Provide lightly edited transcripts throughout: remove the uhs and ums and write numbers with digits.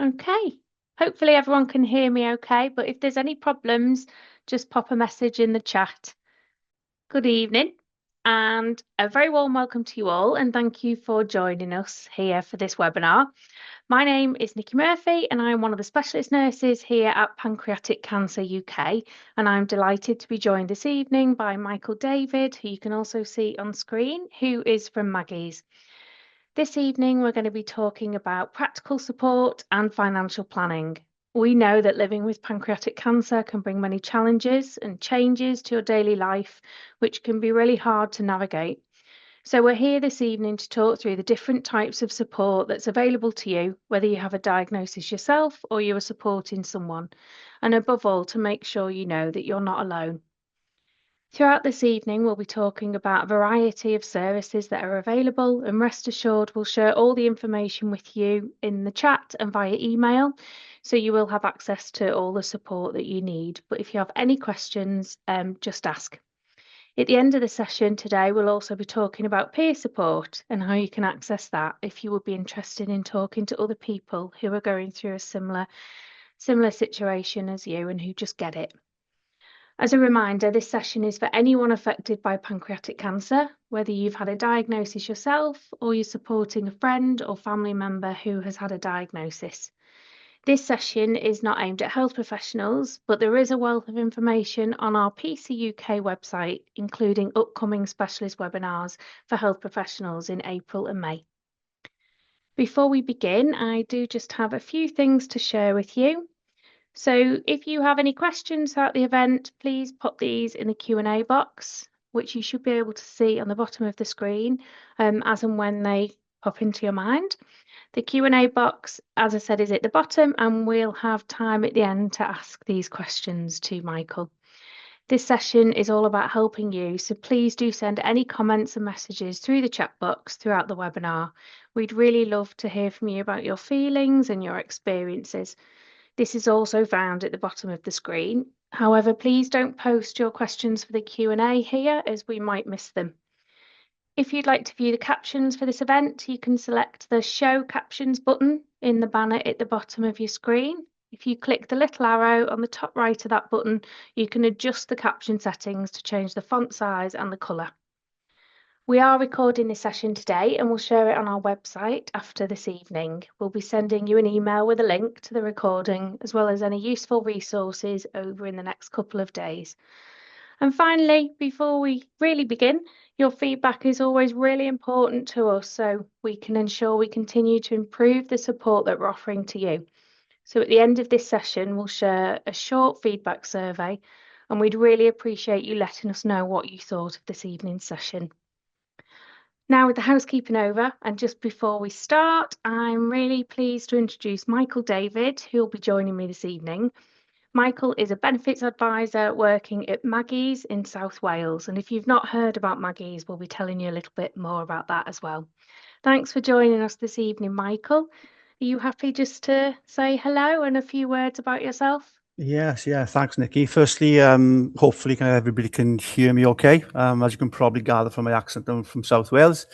Okay. Hopefully everyone can hear me okay, but if there's any problems, just pop a message in the chat. Good evening and a very warm welcome to you all, and thank you for joining us here for this webinar. My name is Nicci Murphy and I'm one of the specialist nurses here at Pancreatic Cancer UK, and I'm delighted to be joined this evening by Michael David, who you can also see on screen, who is from Maggie's. This evening, we're going to be talking about practical support and financial planning. We know that living with pancreatic cancer can bring many challenges and changes to your daily life, which can be really hard to navigate. So we're here this evening to talk through the different types of support that's available to you, whether you have a diagnosis yourself or you are supporting someone, and above all, to make sure you know that you're not alone. Throughout this evening, we'll be talking about a variety of services that are available, and rest assured, we'll share all the information with you in the chat and via email, so you will have access to all the support that you need. But if you have any questions, just ask. At the end of the session today, we'll also be talking about peer support and how you can access that if you would be interested in talking to other people who are going through a similar situation as you and who just get it. As a reminder, this session is for anyone affected by pancreatic cancer, whether you've had a diagnosis yourself or you're supporting a friend or family member who has had a diagnosis. This session is not aimed at health professionals, but there is a wealth of information on our PC UK website, including upcoming specialist webinars for health professionals in April and May. Before we begin, I do just have a few things to share with you. So if you have any questions throughout the event, please pop these in the Q&A box, which you should be able to see on the bottom of the screen as and when they pop into your mind. The Q&A box, as I said, is at the bottom, and we'll have time at the end to ask these questions to Michael. This session is all about helping you, so please do send any comments and messages through the chat box throughout the webinar. We'd really love to hear from you about your feelings and your experiences. This is also found at the bottom of the screen. However, please don't post your questions for the Q&A here, as we might miss them. If you'd like to view the captions for this event, you can select the Show Captions button in the banner at the bottom of your screen. If you click the little arrow on the top right of that button, you can adjust the caption settings to change the font size and the colour. We are recording this session today and we'll share it on our website after this evening. We'll be sending you an email with a link to the recording, as well as any useful resources over in the next couple of days. And finally, before we really begin, your feedback is always really important to us, so we can ensure we continue to improve the support that we're offering to you. So at the end of this session, we'll share a short feedback survey, and we'd really appreciate you letting us know what you thought of this evening's session. Now, with the housekeeping over, and just before we start, I'm really pleased to introduce Michael David, who will be joining me this evening. Michael is a benefits advisor working at Maggie's in South Wales. And if you've not heard about Maggie's, we'll be telling you a little bit more about that as well. Thanks for joining us this evening, Michael. Are you happy just to say hello and a few words about yourself? Yes, yeah, thanks, Nikki. Firstly, hopefully everybody can hear me okay. As you can probably gather from my accent, I'm from South Wales.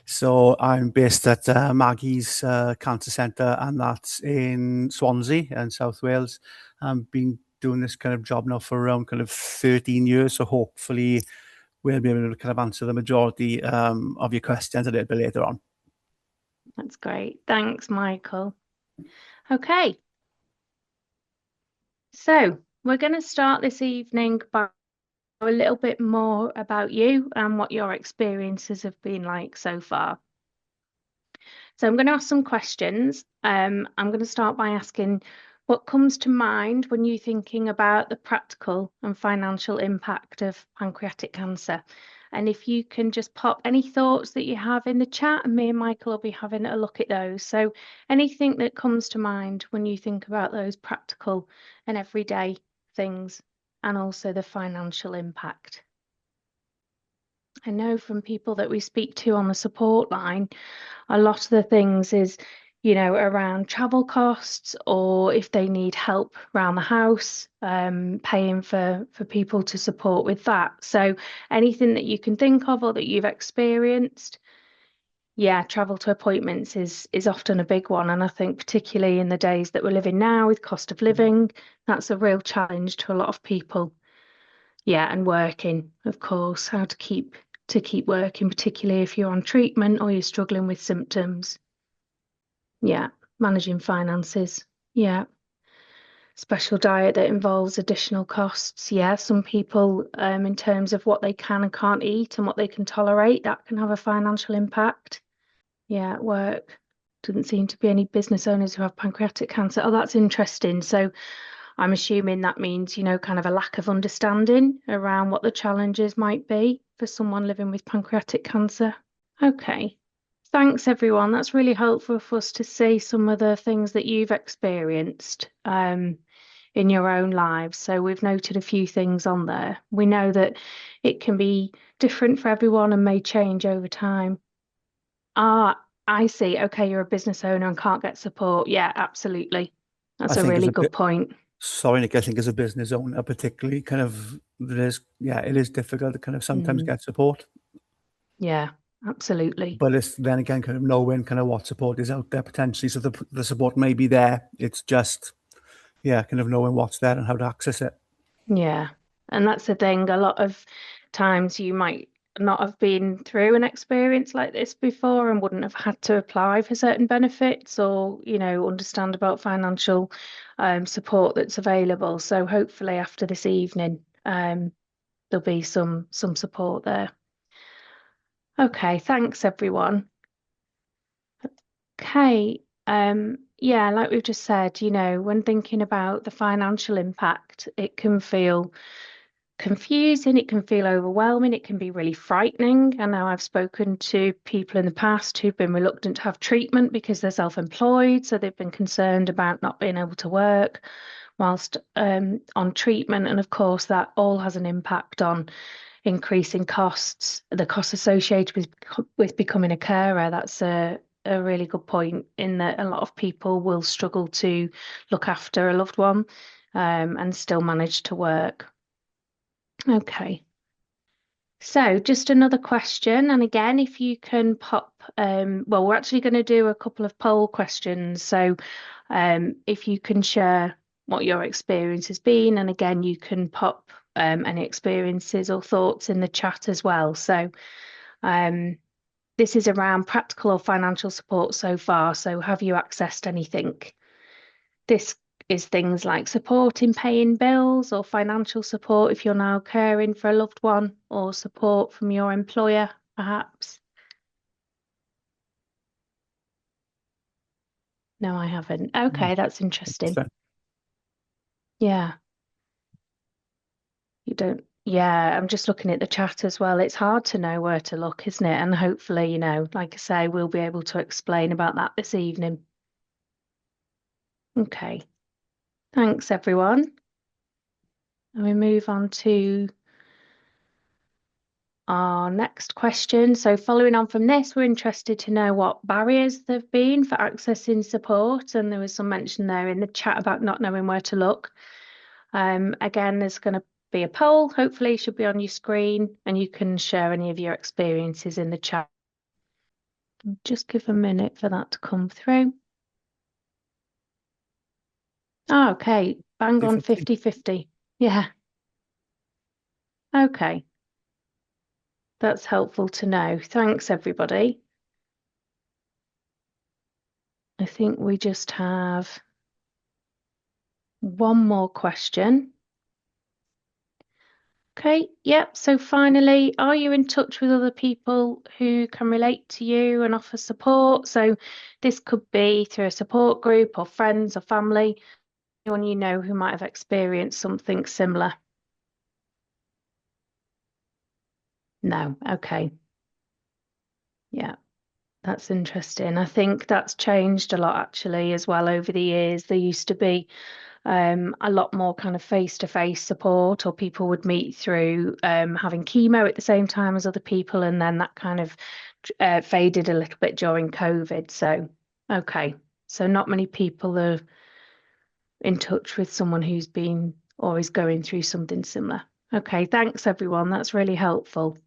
So I'm based at Maggie's Cancer Centre, and that's in Swansea in South Wales. I've been doing this kind of job now for around 13 years, so hopefully we'll be able to answer the majority of your questions a little bit later on. That's great. Thanks, Michael. Okay. So we're going to start this evening by a little bit more about you and what your experiences have been like so far. So I'm going to ask some questions. I'm going to start by asking what comes to mind when you're thinking about the practical and financial impact of pancreatic cancer. And if you can just pop any thoughts that you have in the chat, and me and Michael will be having a look at those. So anything that comes to mind when you think about those practical and everyday things, and also the financial impact. I know from people that we speak to on the support line, a lot of the things is, around travel costs, or if they need help around the house, paying for people to support with that. So anything that you can think of or that you've experienced. Yeah, travel to appointments is often a big one, and I think particularly in the days that we're living now with cost of living, that's a real challenge to a lot of people. Yeah, and working, of course, how to keep working, particularly if you're on treatment or you're struggling with symptoms. Yeah, managing finances. Yeah, special diet that involves additional costs. Yeah, some people, in terms of what they can and can't eat and what they can tolerate, that can have a financial impact. Yeah, at work. Doesn't seem to be any business owners who have pancreatic cancer. Oh, that's interesting. So I'm assuming that means, kind of a lack of understanding around what the challenges might be for someone living with pancreatic cancer. Okay. Thanks, everyone. That's really helpful for us to see some of the things that you've experienced in your own lives. So we've noted a few things on there. We know that it can be different for everyone and may change over time. Ah, I see. Okay, you're a business owner and can't get support. Yeah, absolutely. I That's a think as really a good bit, point. sorry, Nick, I think as a business owner, particularly kind of yeah, it is difficult to kind of sometimes Mm, get support. yeah, absolutely. But it's then again kind of knowing kind of what support is out there potentially. So the support may be there. It's just, yeah, kind of knowing what's there and how to access it. Yeah. And that's the thing. A lot of times you might not have been through an experience like this before and wouldn't have had to apply for certain benefits or, understand about financial support that's available. So hopefully after this evening, there'll be some support there. Okay, thanks everyone. Okay. Yeah, like we've just said, when thinking about the financial impact, it can feel confusing, it can feel overwhelming, it can be really frightening. I know I've spoken to people in the past who've been reluctant to have treatment because they're self-employed, so they've been concerned about not being able to work whilst on treatment. And of course, that all has an impact on increasing costs, the costs associated with becoming a carer. That's a really good point in that a lot of people will struggle to look after a loved one and still manage to work. Okay. So just another question. And again, if you can pop, well, we're actually going to do a couple of poll questions. So if you can share what your experience has been, and again, you can pop any experiences or thoughts in the chat as well. So um, this is around practical or financial support so far. So have you accessed anything? This is things like support in paying bills or financial support if you're now caring for a loved one or support from your employer, perhaps. No, I haven't. Mm. Okay, that's interesting. So, Yeah, you don't. Yeah, I'm just looking at the chat as well. It's hard to know where to look, isn't it? And hopefully, like I say, we'll be able to explain about that this evening. Okay, thanks everyone. And we move on to our next question. So, following on from this, we're interested to know what barriers there have been for accessing support. And there was some mention there in the chat about not knowing where to look. Again, there's going to be a poll, hopefully, it should be on your screen, and you can share any of your experiences in the chat. Just give a minute for that to come through. Oh, okay, bang on 50. 50-50. Yeah, okay, that's helpful to know. Thanks, everybody. I think we just have one more question. Okay, yep. So finally, are you in touch with other people who can relate to you and offer support? So this could be through a support group or friends or family, anyone you know who might have experienced something similar. No, okay. Yeah, that's interesting. I think that's changed a lot actually as well over the years. There used to be a lot more kind of face-to-face support, or people would meet through having chemo at the same time as other people, and then that kind of faded a little bit during COVID. So, okay, so not many people are in touch with someone who's been or is going through something similar. Okay, thanks everyone. That's really helpful.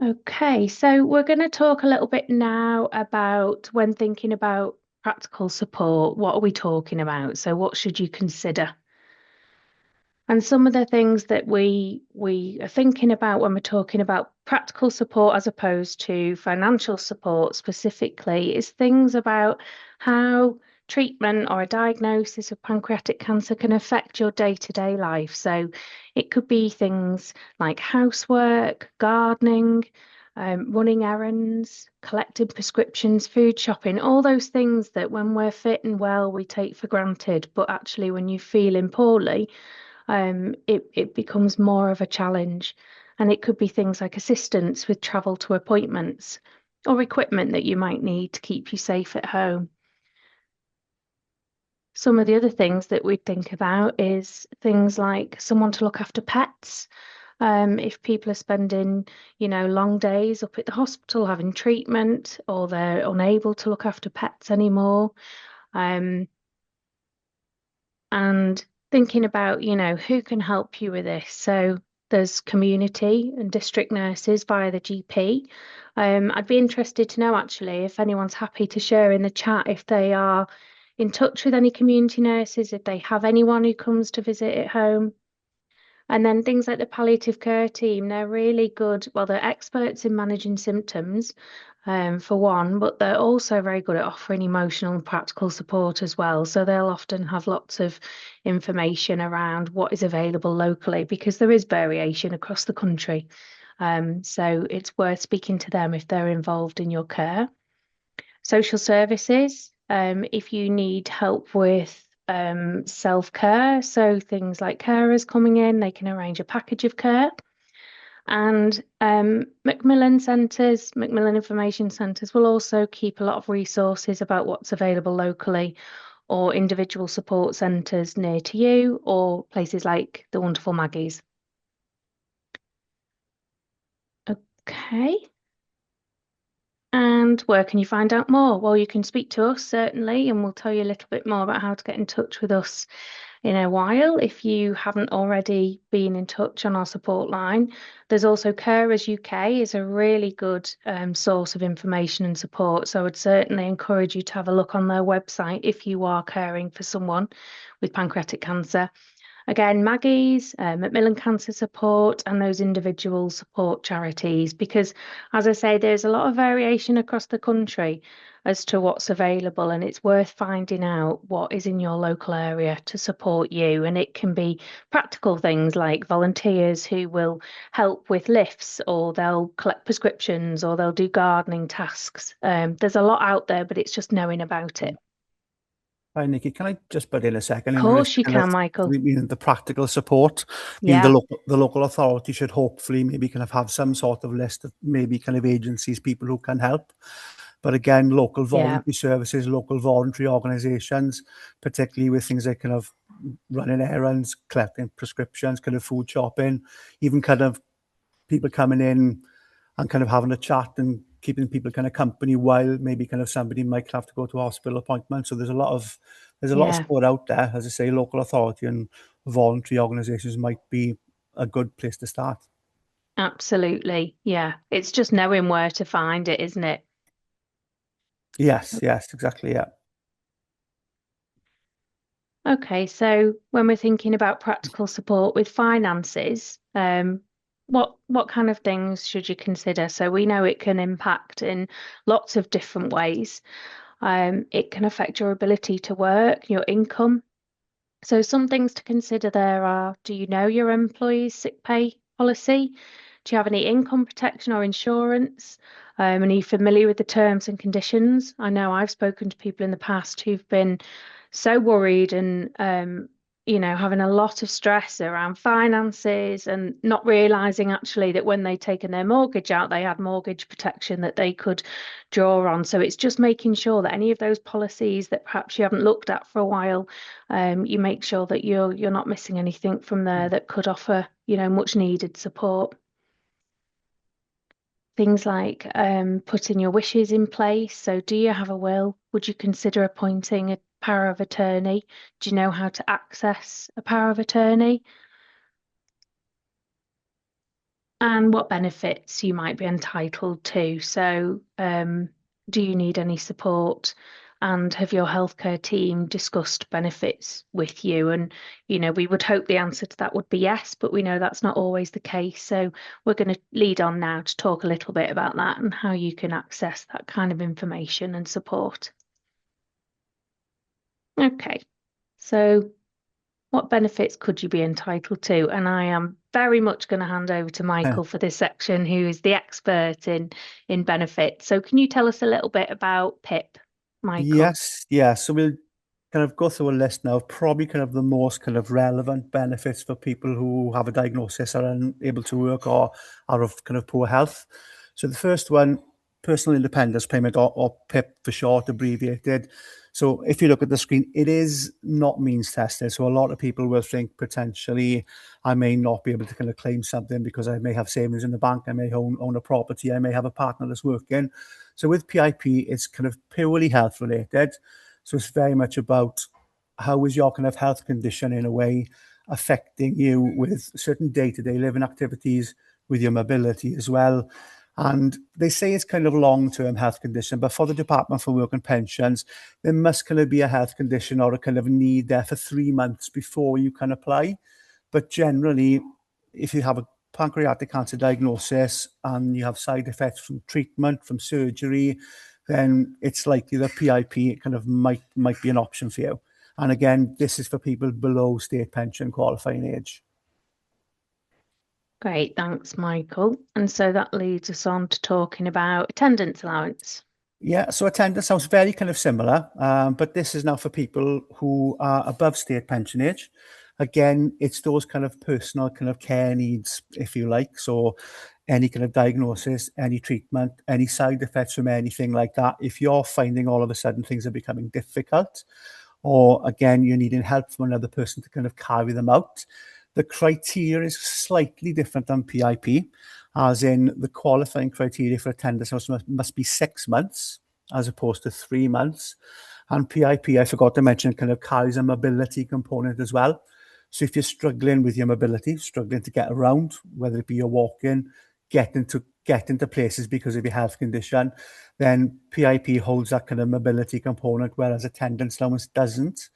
Okay, so we're going to talk a little bit now about when thinking about practical support, what are we talking about? So what should you consider? And some of the things that we are thinking about when we're talking about practical support as opposed to financial support specifically is things about how treatment or a diagnosis of pancreatic cancer can affect your day-to-day life. So it could be things like housework, gardening, running errands, collecting prescriptions, food shopping, all those things that when we're fit and well, we take for granted. But actually, when you're feeling poorly, it becomes more of a challenge. And it could be things like assistance with travel to appointments or equipment that you might need to keep you safe at home. Some of the other things that we'd think about is things like someone to look after pets. If people are spending, long days up at the hospital having treatment, or they're unable to look after pets anymore. Um, and thinking about, who can help you with this. So there's community and district nurses via the GP. I'd be interested to know actually if anyone's happy to share in the chat if they are in touch with any community nurses, if they have anyone who comes to visit at home. And then things like the palliative care team, they're really good. Well, they're experts in managing symptoms, for one, but they're also very good at offering emotional and practical support as well. So they'll often have lots of information around what is available locally because there is variation across the country. So it's worth speaking to them if they're involved in your care. Social services, if you need help with self-care, so things like carers coming in, they can arrange a package of care. And Macmillan Centres, Macmillan Information Centres will also keep a lot of resources about what's available locally or individual support centres near to you or places like the wonderful Maggie's. Okay. And where can you find out more? Well, you can speak to us certainly, and we'll tell you a little bit more about how to get in touch with us in a while if you haven't already been in touch on our support line. There's also Carers UK is a really good source of information and support. So I would certainly encourage you to have a look on their website if you are caring for someone with pancreatic cancer. Again, Maggie's, Macmillan Cancer Support, and those individual support charities, because as I say, there's a lot of variation across the country as to what's available, and it's worth finding out what is in your local area to support you. And it can be practical things like volunteers who will help with lifts, or they'll collect prescriptions, or they'll do gardening tasks. There's a lot out there, but it's just knowing about it. Hi, Nikki. Can I just butt in a second Of in relation course, you to kind of can, Michael. the practical support? Yeah, The local authority should hopefully maybe kind of have some sort of list of maybe kind of agencies, people who can help. But again, local yeah, voluntary services, local voluntary organisations, particularly with things like kind of running errands, collecting prescriptions, kind of food shopping, even kind of people coming in and kind of having a chat and keeping people kind of company while maybe kind of somebody might have to go to a hospital appointment. So there's a lot of yeah. support out there. As I say, local authority and voluntary organisations might be a good place to start. Absolutely. Yeah. It's just knowing where to find it, isn't it? Yes, yes, exactly. Yeah. Okay. So when we're thinking about practical support with finances, what kind of things should you consider? So we know it can impact in lots of different ways. It can affect your ability to work, your income. So some things to consider there are, do you know your employee's sick pay policy? Do you have any income protection or insurance? And are you familiar with the terms and conditions? I know I've spoken to people in the past who've been so worried and having a lot of stress around finances and not realizing actually that when they'd taken their mortgage out, they had mortgage protection that they could draw on. So it's just making sure that any of those policies that perhaps you haven't looked at for a while, you make sure that you're not missing anything from there that could offer, much needed support. Things like putting your wishes in place. So, do you have a will? Would you consider appointing a power of attorney? Do you know how to access a power of attorney? and what benefits you might be entitled to. So, do you need any support? And have your healthcare team discussed benefits with you? And, we would hope the answer to that would be yes, but we know that's not always the case. So, we're going to lead on now to talk a little bit about that and how you can access that kind of information and support. Okay, so what benefits could you be entitled to? And I am very much going to hand over to Michael for this section, who is the expert in benefits. So can you tell us a little bit about PIP, Michael? Yes, yeah. So we'll kind of go through a list now, probably kind of the most kind of relevant benefits for people who have a diagnosis, are unable to work, or are of kind of poor health. So the first one, personal independence payment, or PIP for short, abbreviated. So if you look at the screen, it is not means tested. So a lot of people will think potentially I may not be able to kind of claim something because I may have savings in the bank, I may own a property, I may have a partner that's working. So with PIP, it's kind of purely health related. So it's very much about how is your kind of health condition in a way affecting you with certain day-to-day living activities, with your mobility as well. And they say it's kind of long-term health condition, but for the Department for Work and Pensions, there must kind of be a health condition or a kind of need there for 3 months before you can apply. But generally, if you have a pancreatic cancer diagnosis and you have side effects from treatment, from surgery, then it's likely that PIP kind of might be an option for you. And again, this is for people below state pension qualifying age. Great, thanks, Michael. And so that leads us on to talking about attendance allowance. Yeah, so attendance sounds very kind of similar, but this is now for people who are above state pension age. Again, it's those kind of personal kind of care needs, if you like. So any kind of diagnosis, any treatment, any side effects from anything like that. If you're finding all of a sudden things are becoming difficult, or again, you're needing help from another person to kind of carry them out, the criteria is slightly different than PIP, as in the qualifying criteria for attendance must be 6 months as opposed to 3 months. And PIP, I forgot to mention, kind of carries a mobility component as well. So if you're struggling with your mobility, struggling to get around, whether it be your walking, get into places because of your health condition, then PIP holds that kind of mobility component, whereas attendance allowance doesn't.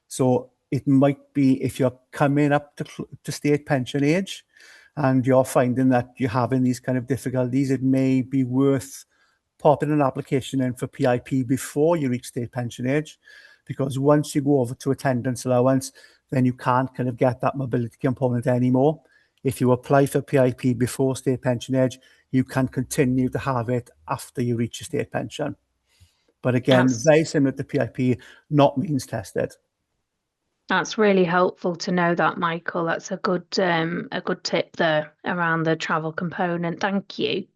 So it might be if you're coming up to state pension age and you're finding that you're having these kind of difficulties, it may be worth popping an application in for PIP before you reach state pension age, because once you go over to attendance allowance, then you can't kind of get that mobility component anymore. If you apply for PIP before state pension age, you can continue to have it after you reach your state pension. But again, That's very similar to PIP, not means tested. that's really helpful to know that, Michael. That's a good tip there around the travel component. Thank you.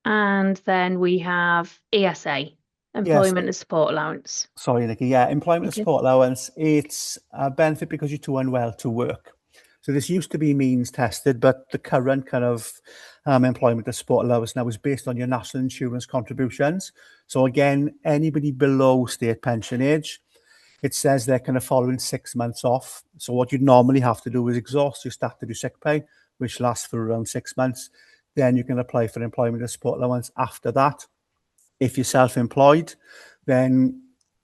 And then we have ESA, Yes, Employment and Support Allowance. sorry, Nicci. Yeah, employment and Okay. support allowance, it's a benefit because you're too unwell to work. So this used to be means tested, but the current kind of employment and support allowance now is based on your national insurance contributions. So again, anybody below state pension age, it says they're kind of following 6 months off. So what you'd normally have to do is exhaust your statutory sick pay, which lasts for around 6 months. Then you can apply for employment and support allowance after that. If you're self-employed, then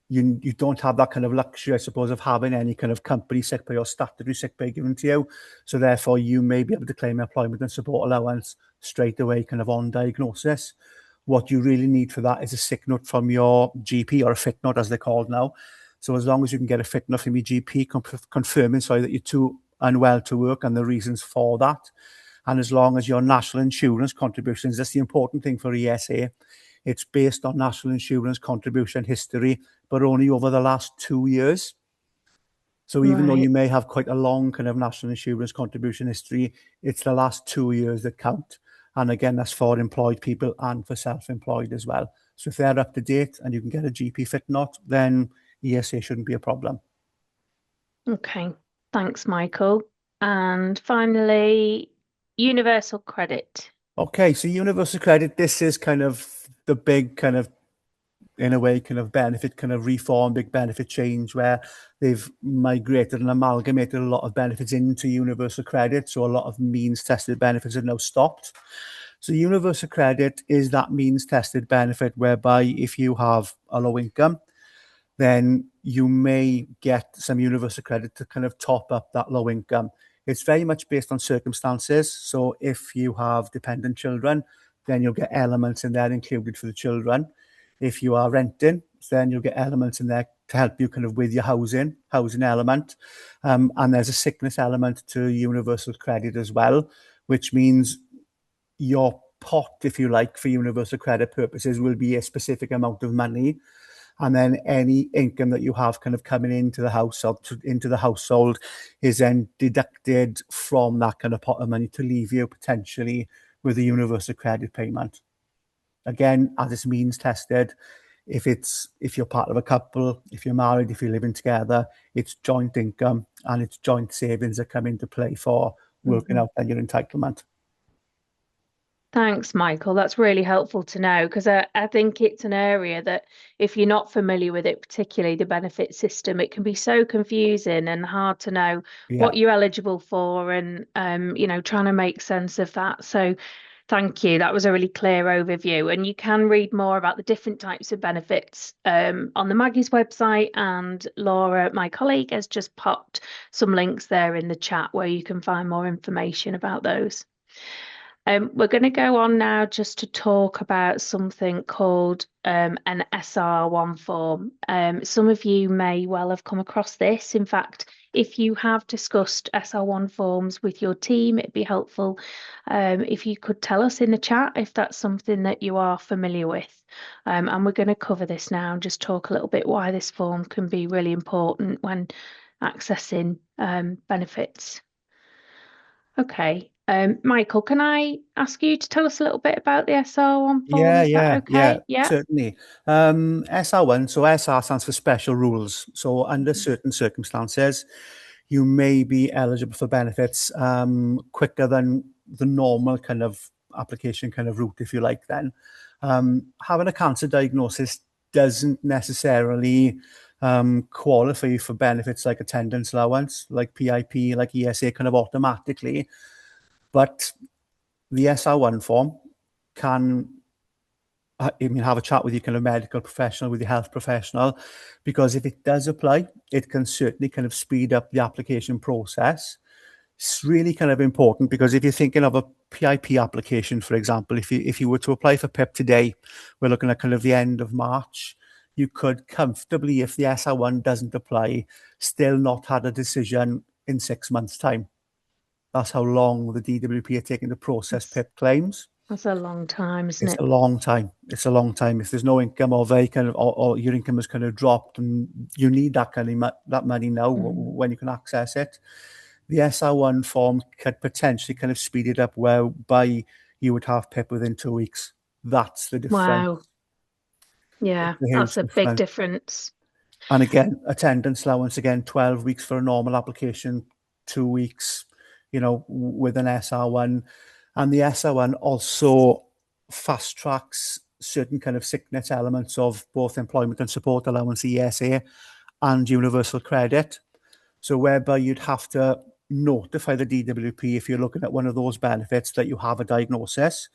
you don't have that kind of luxury, I suppose, of having any kind of company sick pay or statutory sick pay given to you. So therefore, you may be able to claim employment and support allowance straight away, kind of on diagnosis. What you really need for that is a sick note from your GP, or a fit note as they're called now. So as long as you can get a fit note from your GP confirming, sorry, that you're too unwell to work and the reasons for that, and as long as your national insurance contributions, that's the important thing for ESA, it's based on national insurance contribution history, but only over the last 2 years. So even though you Right. may have quite a long kind of national insurance contribution history, it's the last 2 years that count. And again, that's for employed people and for self-employed as well. So if they're up to date and you can get a GP fit note, then ESA shouldn't be a problem. Okay. Thanks, Michael. And finally, universal credit. Okay, so universal credit, this is kind of the big kind of in a way, kind of benefit, kind of reform, big benefit change, where they've migrated and amalgamated a lot of benefits into universal credit. So a lot of means tested benefits are now stopped. So universal credit is that means tested benefit whereby if you have a low income, then you may get some universal credit to kind of top up that low income. It's very much based on circumstances. So if you have dependent children, then you'll get elements in there included for the children. If you are renting, then you'll get elements in there to help you kind of with your housing element. And there's a sickness element to universal credit as well, which means your pot, if you like, for universal credit purposes will be a specific amount of money. And then any income that you have kind of coming into the household is then deducted from that kind of pot of money to leave you potentially with a universal credit payment. Again, as it's means tested, if you're part of a couple, if you're married, if you're living together, it's joint income and it's joint savings that come into play for working out then your entitlement. Thanks, Michael. That's really helpful to know because I think it's an area that if you're not familiar with it, particularly the benefit system, it can be so confusing and hard to know Yeah. what you're eligible for and trying to make sense of that. So thank you. That was a really clear overview. And you can read more about the different types of benefits on the Maggie's website. And Laura, my colleague, has just popped some links there in the chat where you can find more information about those. We're going to go on now just to talk about something called an SR1 form. Some of you may well have come across this. In fact, if you have discussed SR1 forms with your team, it'd be helpful if you could tell us in the chat if that's something that you are familiar with. And we're going to cover this now and just talk a little bit why this form can be really important when accessing benefits. Okay. Michael, can I ask you to tell us a little bit about the SR1 form? Yeah, Is that yeah, okay? Yeah. certainly. SR1, so SR stands for special rules. So under certain circumstances, you may be eligible for benefits quicker than the normal kind of application kind of route, if you like, then. Having a cancer diagnosis doesn't necessarily qualify you for benefits like attendance allowance, like PIP, like ESA kind of automatically. But the SR1 form can have a chat with your kind of medical professional, with your health professional, because if it does apply, it can certainly kind of speed up the application process. It's really kind of important because if you're thinking of a PIP application, for example, if you were to apply for PIP today, we're looking at kind of the end of March, you could comfortably, if the SR1 doesn't apply, still not had a decision in 6 months' time. That's how long the DWP are taking to process That's, PIP claims. that's a long time, isn't It's it? a long time. It's a long time. If there's no income or very kind of, or your income has kind of dropped, and you need that kind of that money now when you can access it, the SR1 form could potentially kind of speed it up, whereby you would have PIP within 2 weeks. That's the difference. Wow. Yeah, It's a that's huge a big difference. difference. And again, attendance allowance, again, 12 weeks for a normal application, 2 weeks, with an SR1. And the SR1 also fast tracks certain kind of sickness elements of both employment and support allowance, ESA, and universal credit. So whereby you'd have to notify the DWP if you're looking at one of those benefits that you have a diagnosis.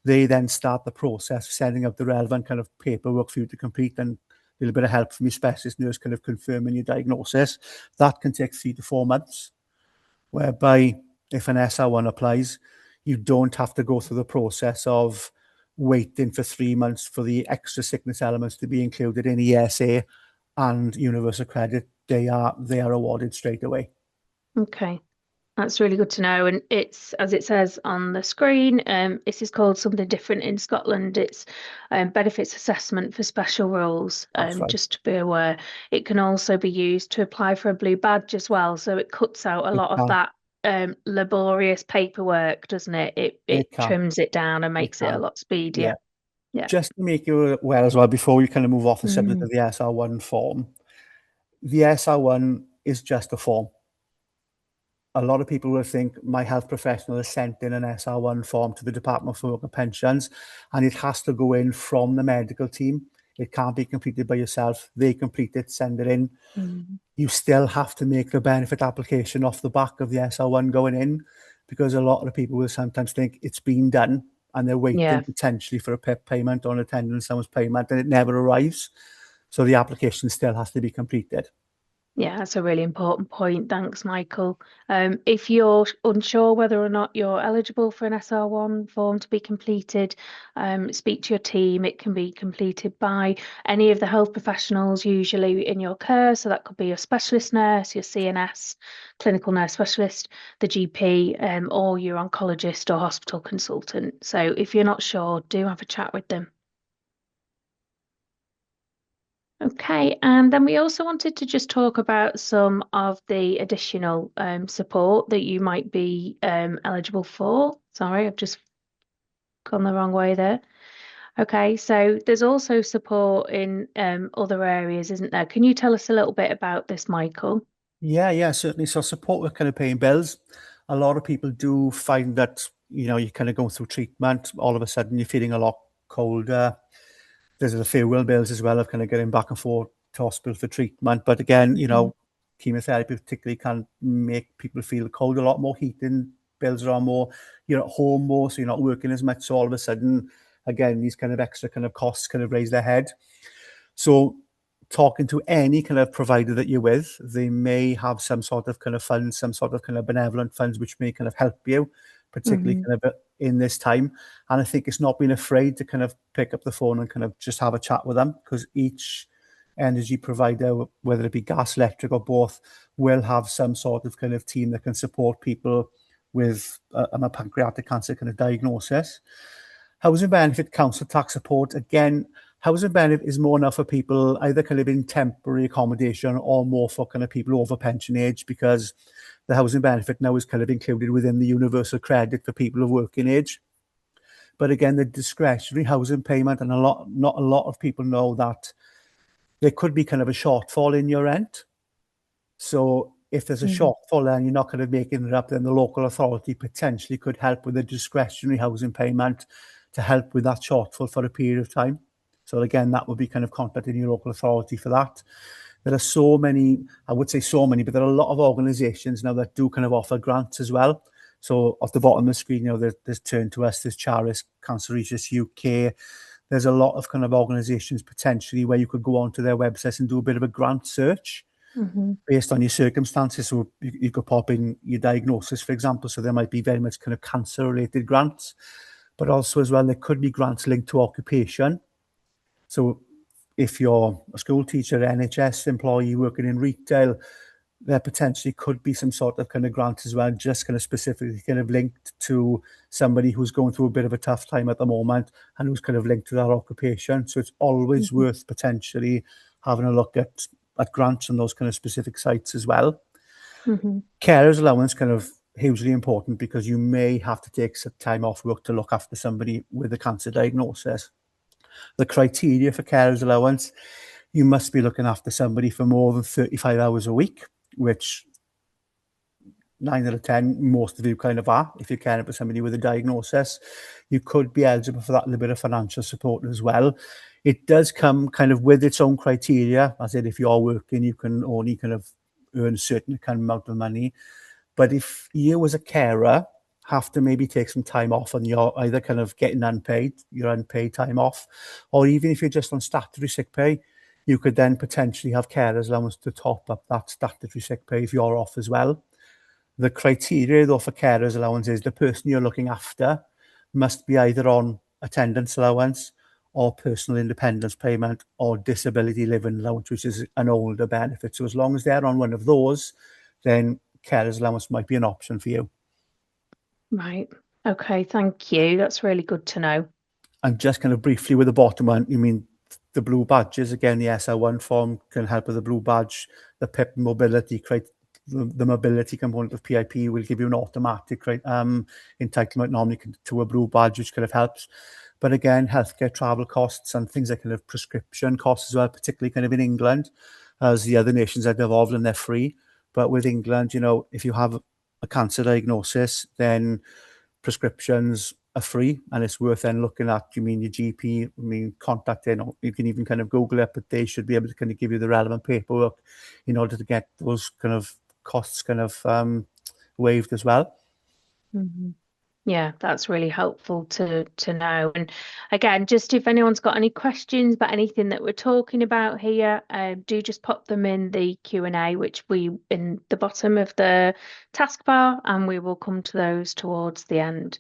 They then start the process of sending out the relevant kind of paperwork for you to complete, and a little bit of help from your specialist nurse kind of confirming your diagnosis. That can take 3 to 4 months, whereby if an SR1 applies, you don't have to go through the process of waiting for 3 months for the extra sickness elements to be included in ESA and universal credit. They are awarded straight away. Okay. That's really good to know. And it's, as it says on the screen, this is called something different in Scotland. It's benefits assessment for special rules, That's right. just to be aware. It can also be used to apply for a blue badge as well. So it cuts out a It lot of can. that laborious paperwork, doesn't it? It It can. trims it down and It makes it a can. lot Yeah. speedier. Yeah. Just to make you aware as well, before we kind of move off the subject Mm. of the SR1 form, the SR1 is just a form. A lot of people will think my health professional has sent in an SR1 form to the Department for Work and Pensions, and it has to go in from the medical team. It can't be completed by yourself. They complete it, send it in. Mm. You still have to make the benefit application off the back of the SR1 going in, because a lot of people will sometimes think it's been done and they're Yeah. waiting potentially for a PIP payment or an attendance allowance payment, and it never arrives. So the application still has to be completed. Yeah, that's a really important point. Thanks, Michael. If you're unsure whether or not you're eligible for an SR1 form to be completed, speak to your team. It can be completed by any of the health professionals, usually in your care. So that could be your specialist nurse, your CNS, clinical nurse specialist, the GP, or your oncologist or hospital consultant. So if you're not sure, do have a chat with them. Okay, and then we also wanted to just talk about some of the additional support that you might be eligible for. Sorry, I've just gone the wrong way there. Okay, so there's also support in other areas, isn't there? Can you tell us a little bit about this, Michael? Yeah, certainly. So support with kind of paying bills. A lot of people do find that, you kind of go through treatment, all of a sudden you're feeling a lot colder. There's a few will bills as well of kind of getting back and forth to hospital for treatment. But again, Mhm. chemotherapy particularly can make people feel cold, a lot more heating bills are more, you're at home more, so you're not working as much. So all of a sudden, again, these kind of extra kind of costs kind of raise their head. So talking to any kind of provider that you're with, they may have some sort of kind of funds, some sort of kind of benevolent funds, which may kind of help you, particularly Mhm. kind of in this time. And I think it's not being afraid to kind of pick up the phone and kind of just have a chat with them, because each energy provider, whether it be gas, electric, or both, will have some sort of kind of team that can support people with a pancreatic cancer kind of diagnosis. Housing benefit, council tax support. Again, housing benefit is more now for people either kind of in temporary accommodation or more for kind of people over pension age, because the housing benefit now is kind of included within the universal credit for people of working age. But again, the discretionary housing payment, and not a lot of people know that there could be kind of a shortfall in your rent. So if there's a Mhm. shortfall and you're not kind of making it up, then the local authority potentially could help with a discretionary housing payment to help with that shortfall for a period of time. So again, that would be kind of contacting your local authority for that. There are so many, I would say so many, but there are a lot of organisations now that do kind of offer grants as well. So off the bottom of the screen, there's Turn to Us, there's Charis, Cancer Research UK. There's a lot of kind of organisations potentially where you could go onto their websites and do a bit of a grant search Mhm. based on your circumstances. So you could pop in your diagnosis, for example. So there might be very much kind of cancer related grants, but also as well, there could be grants linked to occupation. So if you're a school teacher, NHS employee working in retail, there potentially could be some sort of kind of grant as well, just kind of specifically kind of linked to somebody who's going through a bit of a tough time at the moment and who's kind of linked to that occupation. So it's always Mhm. worth potentially having a look at grants on those kind of specific sites as well. Mhm. Carers allowance kind of hugely important, because you may have to take some time off work to look after somebody with a cancer diagnosis. The criteria for carers allowance, you must be looking after somebody for more than 35 hours a week, which 9 out of 10, most of you kind of are. If you're caring for somebody with a diagnosis, you could be eligible for that little bit of financial support as well. It does come kind of with its own criteria. As in, if you're working, you can only kind of earn a certain kind of amount of money. But if you as a carer have to maybe take some time off and you're either kind of getting your unpaid time off, or even if you're just on statutory sick pay, you could then potentially have carers allowance to top up that statutory sick pay if you're off as well. The criteria, though, for carers allowance is the person you're looking after must be either on attendance allowance or personal independence payment or disability living allowance, which is an older benefit. So as long as they're on one of those, then carers allowance might be an option for you. Right. Okay, thank you. That's really good to know. And just kind of briefly with the bottom one, you mean the blue badges, again, the SR1 form can help with the blue badge, the PIP mobility, the mobility component of PIP will give you an automatic entitlement normally to a blue badge, which kind of helps. But again, healthcare travel costs and things like kind of prescription costs as well, particularly kind of in England, as the other nations have evolved and they're free. But with England, if you have a cancer diagnosis, then prescriptions are free, and it's worth then looking at. You mean your GP? I mean, contacting, or you can even kind of Google it, but they should be able to kind of give you the relevant paperwork in order to get those kind of costs kind of waived as well. Mhm. Yeah, that's really helpful to know. And again, just if anyone's got any questions about anything that we're talking about here, do just pop them in the Q&A, which we in the bottom of the taskbar, and we will come to those towards the end.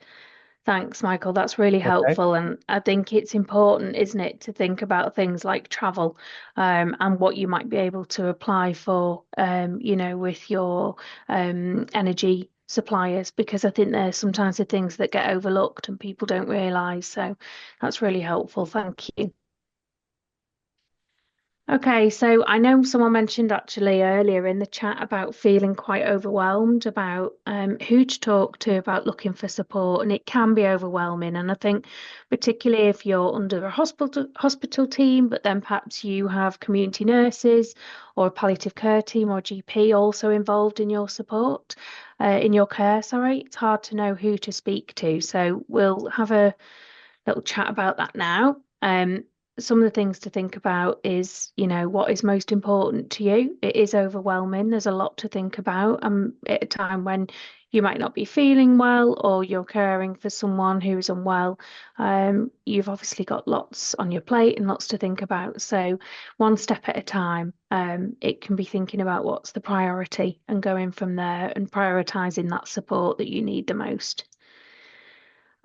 Thanks, Michael. That's really Okay. helpful. And I think it's important, isn't it, to think about things like travel, and what you might be able to apply for, with your energy suppliers, because I think there's sometimes the things that get overlooked and people don't realise. So that's really helpful. Thank you. Okay, so I know someone mentioned actually earlier in the chat about feeling quite overwhelmed about who to talk to about looking for support, and it can be overwhelming. And I think particularly if you're under a hospital team, but then perhaps you have community nurses or a palliative care team or GP also involved in your support, in your care, sorry, it's hard to know who to speak to. So we'll have a little chat about that now. Some of the things to think about is, what is most important to you. It is overwhelming. There's a lot to think about. At a time when you might not be feeling well or you're caring for someone who is unwell, you've obviously got lots on your plate and lots to think about. So one step at a time, it can be thinking about what's the priority and going from there and prioritizing that support that you need the most.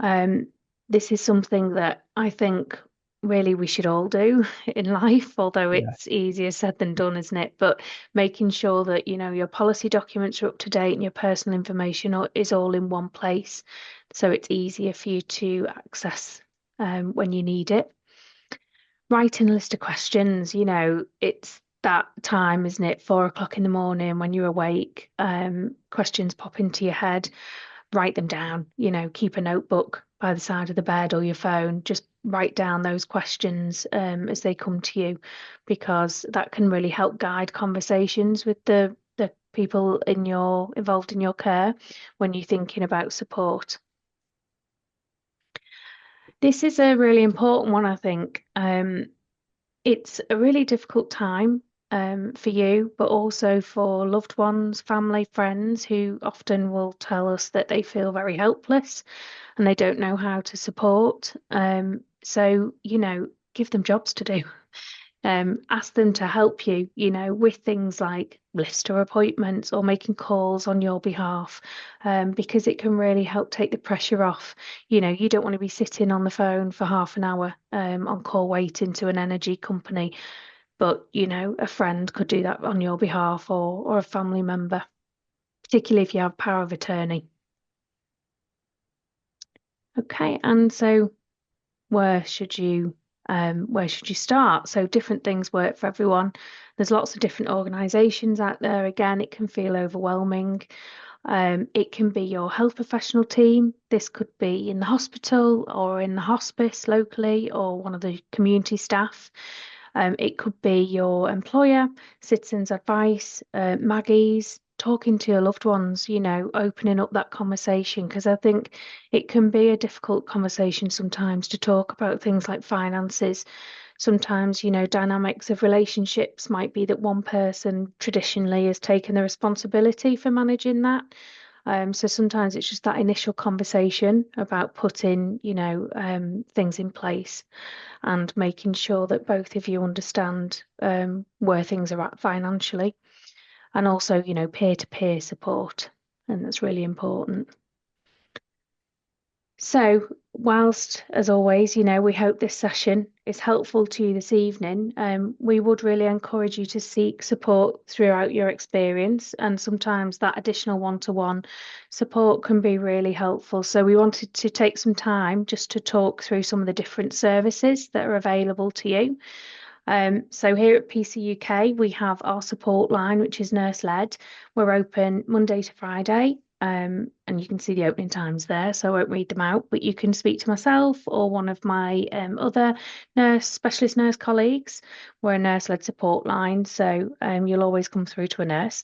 Um, this is something that I think really we should all do in life, although Yeah. it's easier said than done, isn't it? But making sure that, your policy documents are up to date and your personal information is all in one place, so it's easier for you to access when you need it. Writing a list of questions, it's that time, isn't it? 4 o'clock in the morning when you're awake, questions pop into your head, write them down, keep a notebook by the side of the bed or your phone, just write down those questions as they come to you, because that can really help guide conversations with the people involved in your care when you're thinking about support. This is a really important one, I think. It's a really difficult time for you, but also for loved ones, family, friends who often will tell us that they feel very helpless and they don't know how to support. So, give them jobs to do. Ask them to help you, with things like lists to appointments or making calls on your behalf, because it can really help take the pressure off. You don't want to be sitting on the phone for half an hour on call waiting to an energy company, but, a friend could do that on your behalf, or a family member, particularly if you have power of attorney. Okay, and so where should you start? So different things work for everyone. There's lots of different organizations out there. Again, it can feel overwhelming. It can be your health professional team. This could be in the hospital or in the hospice locally or one of the community staff. It could be your employer, citizens advice, Maggie's, talking to your loved ones, opening up that conversation, because I think it can be a difficult conversation sometimes to talk about things like finances. Sometimes, dynamics of relationships might be that one person traditionally has taken the responsibility for managing that. So sometimes it's just that initial conversation about putting, things in place and making sure that both of you understand where things are at financially, and also, peer-to-peer support. And that's really important. So, whilst, as always, we hope this session is helpful to you this evening, we would really encourage you to seek support throughout your experience. And sometimes that additional one-to-one support can be really helpful. So, we wanted to take some time just to talk through some of the different services that are available to you. So here at PC UK, we have our support line, which is nurse led. We're open Monday to Friday, and you can see the opening times there, so I won't read them out, but you can speak to myself or one of my other specialist nurse colleagues. We're a nurse led support line, so you'll always come through to a nurse.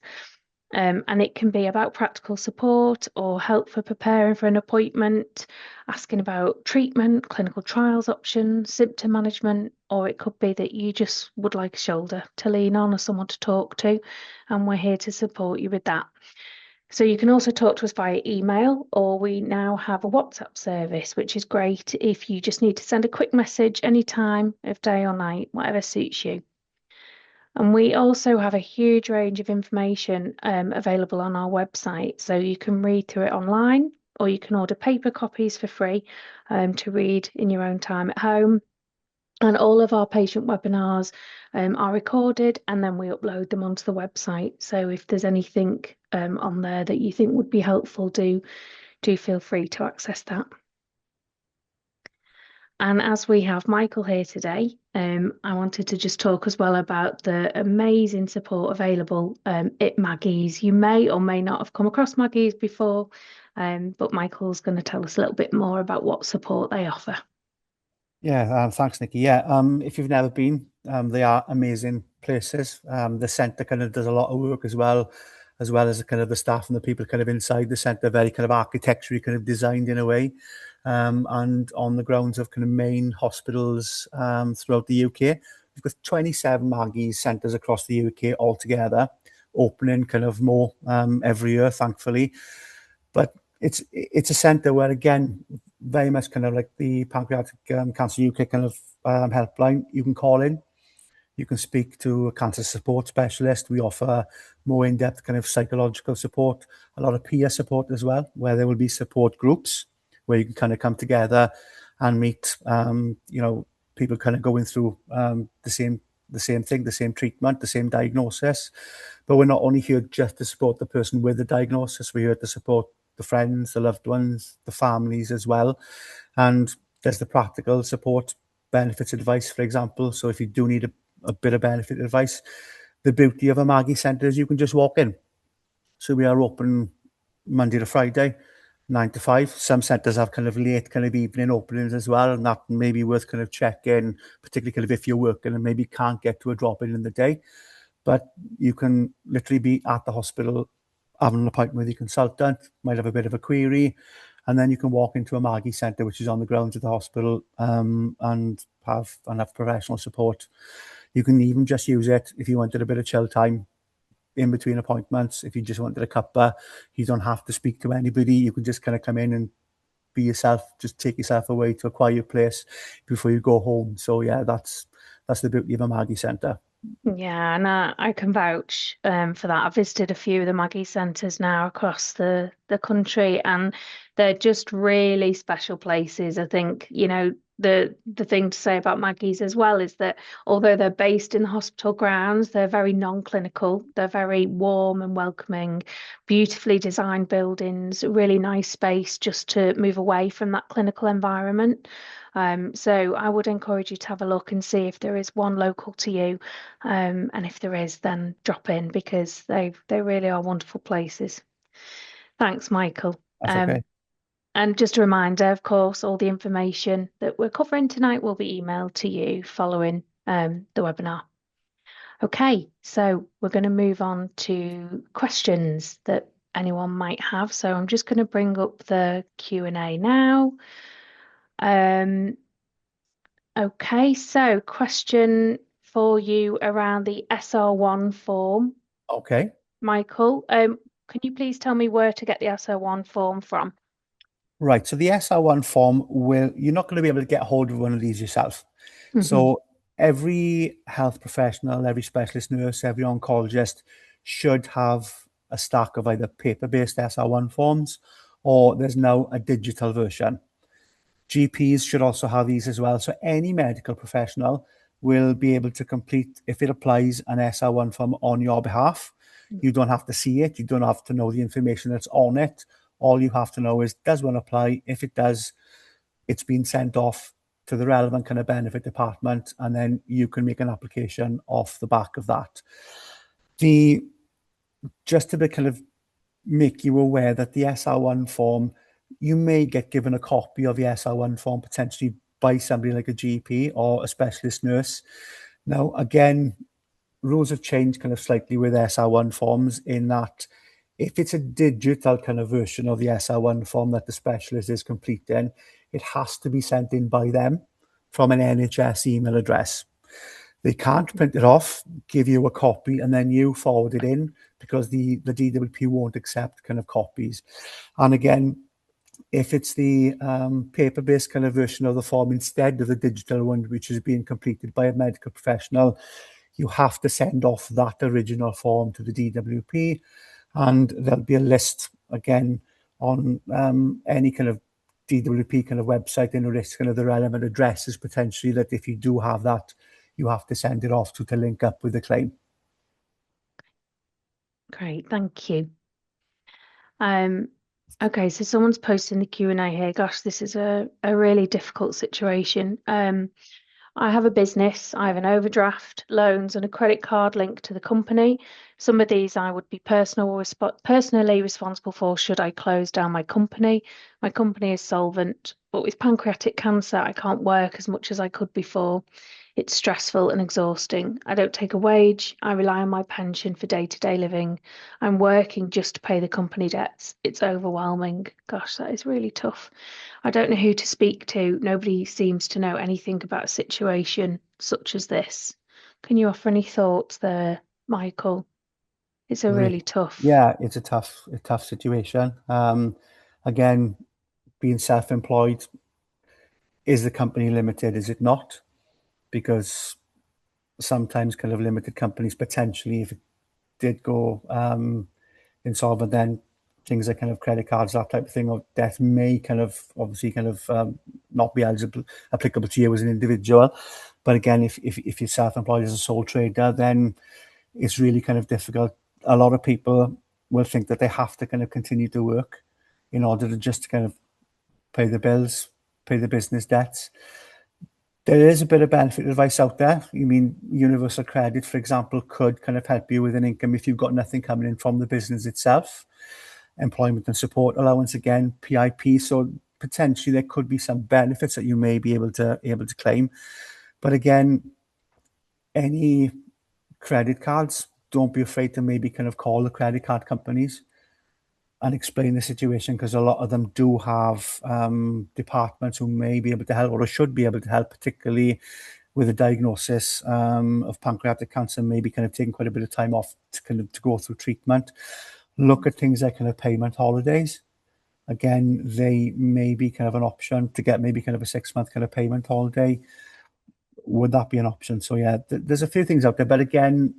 And it can be about practical support or help for preparing for an appointment, asking about treatment, clinical trials options, symptom management, or it could be that you just would like a shoulder to lean on or someone to talk to, and we're here to support you with that. So you can also talk to us via email, or we now have a WhatsApp service, which is great if you just need to send a quick message any time of day or night, whatever suits you. And we also have a huge range of information available on our website. So you can read through it online, or you can order paper copies for free to read in your own time at home. And all of our patient webinars are recorded, and then we upload them onto the website. So if there's anything on there that you think would be helpful, do feel free to access that. And as we have Michael here today, I wanted to just talk as well about the amazing support available at Maggie's. You may or may not have come across Maggie's before, but Michael's going to tell us a little bit more about what support they offer. Yeah, thanks, Nicci. Yeah, if you've never been, they are amazing places. The centre kind of does a lot of work as well as kind of the staff and the people kind of inside the centre, very kind of architecturally kind of designed in a way, and on the grounds of kind of main hospitals throughout the UK. We've got 27 Maggie's centres across the UK altogether, opening kind of more every year, thankfully. But it's a centre where, again, very much kind of like the Pancreatic Cancer UK kind of helpline. You can call in, you can speak to a cancer support specialist. We offer more in-depth kind of psychological support, a lot of peer support as well, where there will be support groups where you can kind of come together and meet, people kind of going through the same thing, the same treatment, the same diagnosis. But we're not only here just to support the person with the diagnosis, we're here to support the friends, the loved ones, the families as well. And there's the practical support, benefits advice, for example. So if you do need a bit of benefit advice, the beauty of a Maggie Centre is you can just walk in. So we are open Monday to Friday, 9 to 5. Some centres have kind of late kind of evening openings as well, and that may be worth kind of checking, particularly kind of if you're working and maybe can't get to a drop-in in the day. But you can literally be at the hospital having an appointment with your consultant, might have a bit of a query, and then you can walk into a Maggie Centre, which is on the grounds of the hospital, and have professional support. You can even just use it if you wanted a bit of chill time in between appointments. If you just wanted a cuppa, you don't have to speak to anybody. You can just kind of come in and be yourself, just take yourself away to a quiet place before you go home. So yeah, that's the beauty of a Maggie Centre. Yeah, and I can vouch for that. I've visited a few of the Maggie centres now across the country, and they're just really special places. I think, the thing to say about Maggie's as well is that although they're based in the hospital grounds, they're very non-clinical. They're very warm and welcoming, beautifully designed buildings, really nice space just to move away from that clinical environment. So I would encourage you to have a look and see if there is one local to you. And if there is, then drop in because they really are wonderful places. Thanks, Michael. That's okay. And just a reminder, of course, all the information that we're covering tonight will be emailed to you following the webinar. Okay, so we're going to move on to questions that anyone might have. So I'm just going to bring up the Q&A now. Okay, so question for you around the SR1 form. Okay. Michael, can you please tell me where to get the SR1 form from? Right. So the SR1 form you're not going to be able to get hold of one of these yourself. So every health professional, every specialist nurse, every oncologist should have a stack of either paper-based SR1 forms, or there's now a digital version. GPs should also have these as well. So any medical professional will be able to complete, if it applies, an SR1 form on your behalf. You don't have to see it. You don't have to know the information that's on it. All you have to know is, does one apply? If it does, it's been sent off to the relevant kind of benefit department, and then you can make an application off the back of that. Just to be kind of make you aware that the SR1 form, you may get given a copy of the SR1 form potentially by somebody like a GP or a specialist nurse. Now, again, rules have changed kind of slightly with SR1 forms in that If it's a digital kind of version of the SR1 form that the specialist is completing, it has to be sent in by them from an NHS email address. They can't print it off, give you a copy, and then you forward it in, because the DWP won't accept kind of copies. And again, if it's the paper-based kind of version of the form instead of the digital one, which is being completed by a medical professional, you have to send off that original form to the DWP, and there'll be a list again on any kind of DWP kind of website in a list kind of the relevant addresses potentially, that if you do have that, you have to send it off to link up with the claim. Great, thank you. Okay, so someone's posting the Q&A here. Gosh, this is a really difficult situation. I have a business, I have an overdraft, loans, and a credit card linked to the company. Some of these I would be personally responsible for should I close down my company. My company is solvent, but with pancreatic cancer, I can't work as much as I could before. It's stressful and exhausting. I don't take a wage. I rely on my pension for day-to-day living. I'm working just to pay the company debts. It's overwhelming. Gosh, that is really tough. I don't know who to speak to. Nobody seems to know anything about a situation such as this. Can you offer any thoughts there, Michael? It's a really tough. Yeah, it's a tough situation. Again, being self-employed, is the company limited? Is it not? Because sometimes kind of limited companies potentially, if it did go insolvent, then things like kind of credit cards, that type of thing, or debt may kind of obviously kind of not be applicable to you as an individual. But again, if you're self-employed as a sole trader, then it's really kind of difficult. A lot of people will think that they have to kind of continue to work in order to just kind of pay the bills, pay the business debts. There is a bit of benefit advice out there. You mean universal credit, for example, could kind of help you with an income if you've got nothing coming in from the business itself. Employment and support allowance, again, PIP. So potentially there could be some benefits that you may be able to claim. But again, any credit cards, don't be afraid to maybe kind of call the credit card companies and explain the situation, because a lot of them do have departments who may be able to help, or should be able to help, particularly with a diagnosis of pancreatic cancer, maybe kind of taking quite a bit of time off to go through treatment. Look at things like kind of payment holidays. Again, they may be kind of an option to get maybe kind of a 6-month kind of payment holiday. Would that be an option? So yeah, there's a few things out there, but again,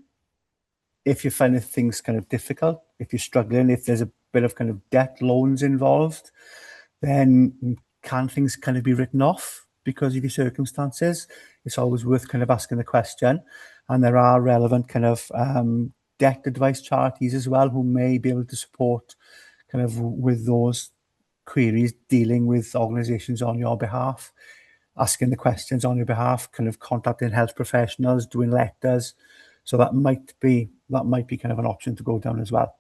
if you find things kind of difficult, if you're struggling, if there's a bit of kind of debt loans involved, then can things kind of be written off because of your circumstances? It's always worth kind of asking the question. And there are relevant kind of debt advice charities as well who may be able to support kind of with those queries, dealing with organizations on your behalf, asking the questions on your behalf, kind of contacting health professionals, doing letters. So that might be kind of an option to go down as well.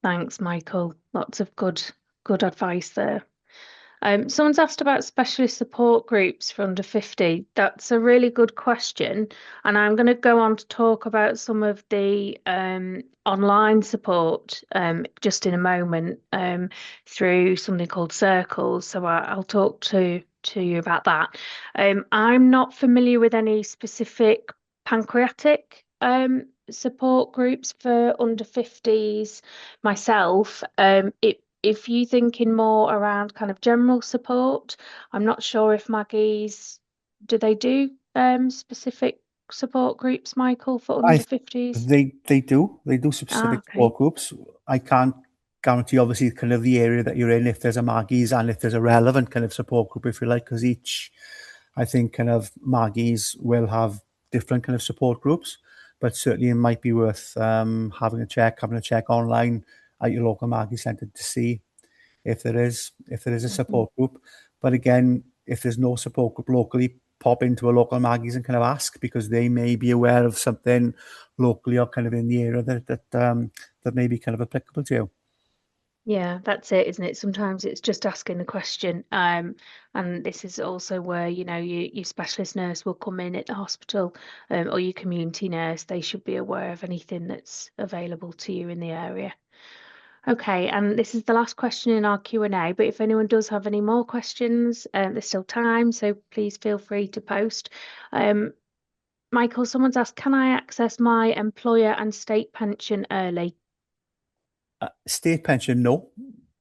Thanks, Michael. Lots of good advice there. Someone's asked about specialist support groups for under 50. That's a really good question. And I'm going to go on to talk about some of the online support just in a moment through something called Circles. So I'll talk to you about that. I'm not familiar with any specific pancreatic support groups for under 50s myself. If you're thinking more around kind of general support, I'm not sure if do they do specific support groups, Michael, for under I 50s? they do Ah, specific okay. support groups. I can't guarantee obviously kind of the area that you're in, if there's a Maggie's and if there's a relevant kind of support group, if you like, because each, I think, kind of Maggie's will have different kind of support groups, but certainly it might be worth having a check online at your local Maggie centre to see if there is a Mhm. support group. But again, if there's no support group locally, pop into a local Maggie's and kind of ask, because they may be aware of something locally or kind of in the area that may be kind of applicable to you. Yeah, that's it, isn't it? Sometimes it's just asking the question. And this is also where, your specialist nurse will come in at the hospital, or your community nurse. They should be aware of anything that's available to you in the area. Okay, and this is the last question in our Q&A, but if anyone does have any more questions, there's still time, so please feel free to post. Um, Michael, someone's asked, can I access my employer and state pension early? State pension, no.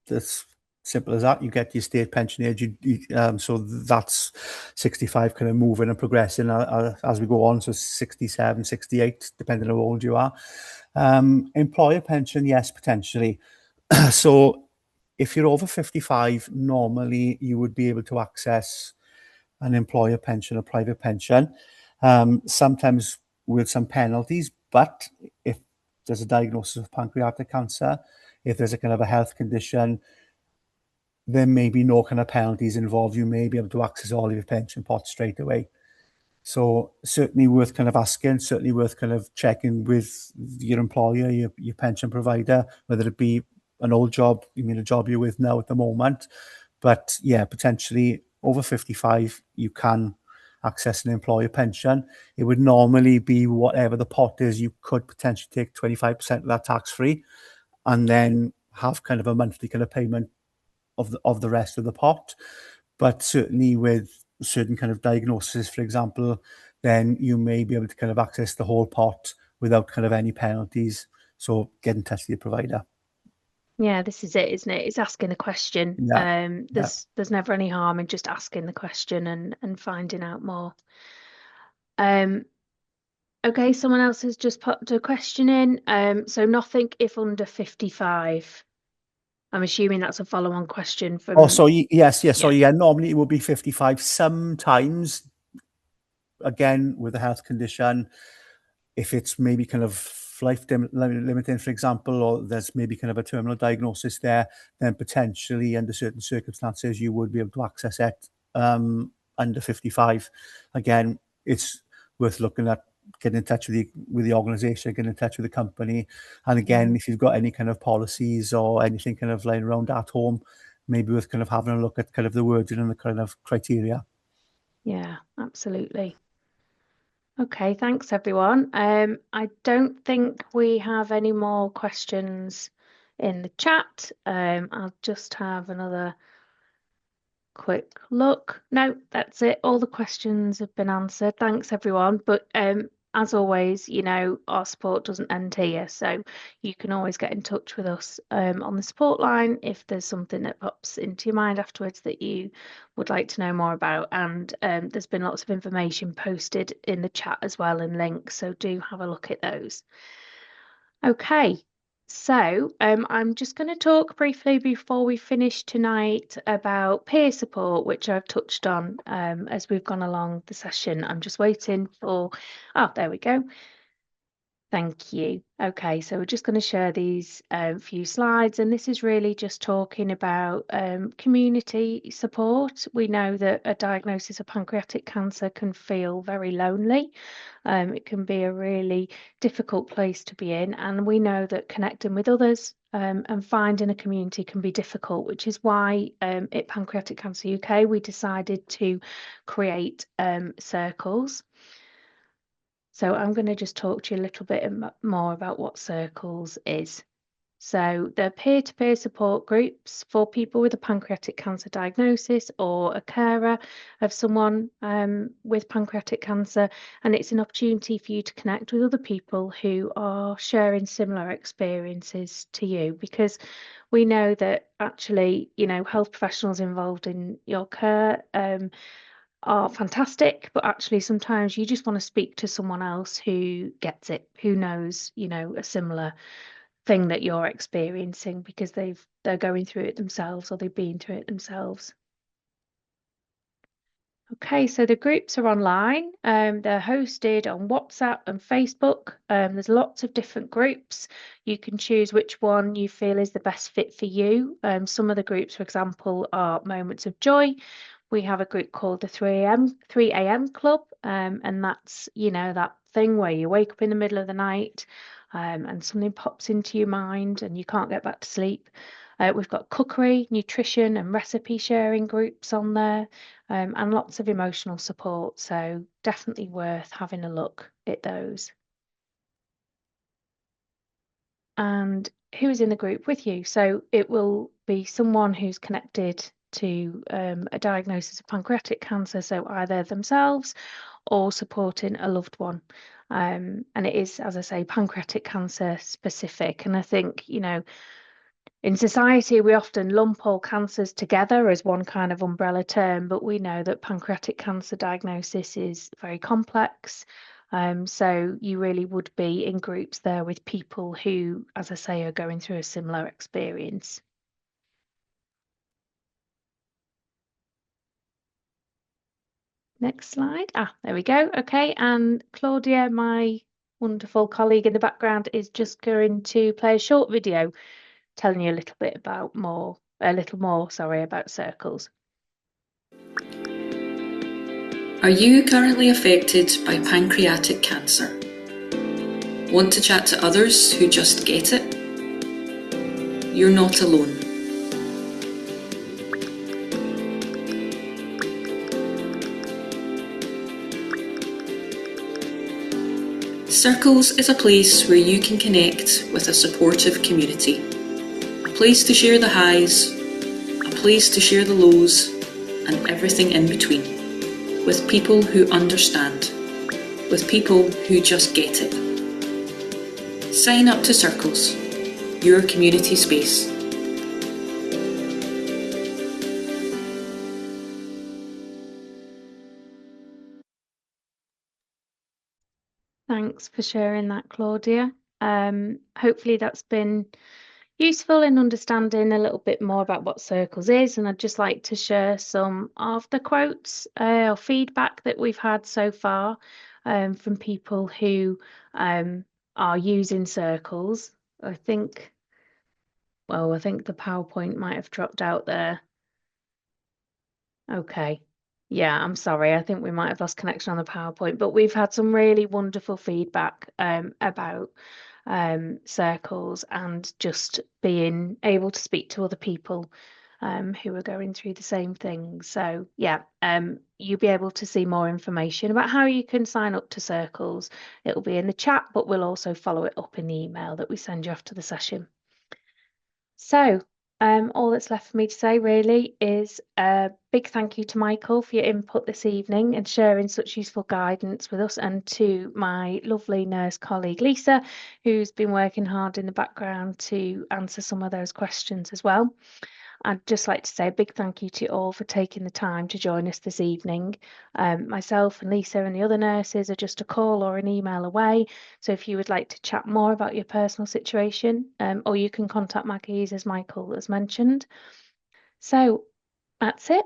That's simple as that. You get your state pension age, so that's 65, kind of moving and progressing as we go on. So 67, 68, depending on how old you are. Employer pension, yes, potentially. So if you're over 55, normally you would be able to access an employer pension or private pension, sometimes with some penalties. But if there's a diagnosis of pancreatic cancer, if there's a kind of a health condition, there may be no kind of penalties involved. You may be able to access all of your pension pot straight away. So certainly worth kind of asking, certainly worth kind of checking with your employer, your pension provider, whether it be an old job, you mean a job you're with now at the moment. But yeah, potentially over 55, you can access an employer pension. It would normally be whatever the pot is. You could potentially take 25% of that tax free and then have kind of a monthly kind of payment of the rest of the pot. But certainly with certain kind of diagnoses, for example, then you may be able to kind of access the whole pot without kind of any penalties. So get in touch with your provider. Yeah, this is it, isn't it? It's asking the question. Yeah, yeah. There's never any harm in just asking the question and finding out more. Um, okay, someone else has just popped a question in. So nothing if under 55. I'm assuming that's a follow-on question Oh, from, so yes, yes. So yeah. yeah, normally it would be 55. Sometimes, again, with a health condition, if it's maybe kind of limiting, for example, or there's maybe kind of a terminal diagnosis there, then potentially under certain circumstances, you would be able to access it under 55. Again, it's worth looking at getting in touch with the organization, getting in touch with the company. And Yeah. again, if you've got any kind of policies or anything kind of lying around at home, maybe worth kind of having a look at kind of the wording and the kind of criteria. Yeah, absolutely. Okay, thanks everyone. I don't think we have any more questions in the chat. I'll just have another quick look. No, that's it. All the questions have been answered. Thanks everyone. But as always, our support doesn't end here. So you can always get in touch with us on the support line if there's something that pops into your mind afterwards that you would like to know more about. And there's been lots of information posted in the chat as well and links. So do have a look at those. Okay, so I'm just going to talk briefly before we finish tonight about peer support, which I've touched on as we've gone along the session. I'm just waiting for, oh, there we go. Thank you. Okay, so we're just going to share these few slides, and this is really just talking about community support. We know that a diagnosis of pancreatic cancer can feel very lonely. It can be a really difficult place to be in, and we know that connecting with others and finding a community can be difficult, which is why at Pancreatic Cancer UK we decided to create circles. So I'm going to just talk to you a little bit more about what Circles is. So they're peer-to-peer support groups for people with a pancreatic cancer diagnosis or a carer of someone with pancreatic cancer. And it's an opportunity for you to connect with other people who are sharing similar experiences to you, because we know that actually, health professionals involved in your care are fantastic, but actually sometimes you just want to speak to someone else who gets it, who knows, a similar thing that you're experiencing because they're going through it themselves or they've been through it themselves. Okay, so the groups are online. They're hosted on WhatsApp and Facebook. There's lots of different groups. You can choose which one you feel is the best fit for you. Some of the groups, for example, are Moments of Joy. We have a group called the 3 a.m. Club, and that's, that thing where you wake up in the middle of the night and something pops into your mind and you can't get back to sleep. We've got cookery, nutrition, and recipe sharing groups on there, and lots of emotional support. So definitely worth having a look at those. And who is in the group with you? So it will be someone who's connected to a diagnosis of pancreatic cancer, so either themselves or supporting a loved one. And it is, as I say, pancreatic cancer specific. And I think, in society, we often lump all cancers together as one kind of umbrella term, but we know that pancreatic cancer diagnosis is very complex. So you really would be in groups there with people who, as I say, are going through a similar experience. Next slide. There we go. Okay, and Claudia, my wonderful colleague in the background, is just going to play a short video telling you a little bit about a little more, sorry, about circles. Are you currently affected by pancreatic cancer? Want to chat to others who just get it? You're not alone. Circles is a place where you can connect with a supportive community. A place to share the highs, a place to share the lows, and everything in between. With people who understand. With people who just get it. Sign up to Circles, your community space. Thanks for sharing that, Claudia. Hopefully that's been useful in understanding a little bit more about what Circles is. And I'd just like to share some of the quotes or feedback that we've had so far from people who are using Circles. I think the PowerPoint might have dropped out there. Okay. Yeah, I'm sorry. I think we might have lost connection on the PowerPoint, but we've had some really wonderful feedback about circles and just being able to speak to other people who are going through the same thing. So yeah, you'll be able to see more information about how you can sign up to circles. It'll be in the chat, but we'll also follow it up in the email that we send you after the session. So, all that's left for me to say really is a big thank you to Michael for your input this evening and sharing such useful guidance with us, and to my lovely nurse colleague Lisa, who's been working hard in the background to answer some of those questions as well. I'd just like to say a big thank you to you all for taking the time to join us this evening. Myself and Lisa and the other nurses are just a call or an email away. So if you would like to chat more about your personal situation, or you can contact Maggie's, as Michael has mentioned. So that's it.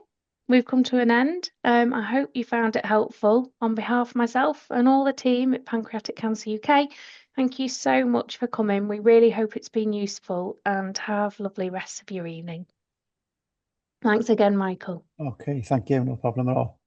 We've come to an end. I hope you found it helpful. On behalf of myself and all the team at Pancreatic Cancer UK, thank you so much for coming. We really hope it's been useful, and have a lovely rest of your evening. Thanks again, Michael. Okay, thank you. No problem at all.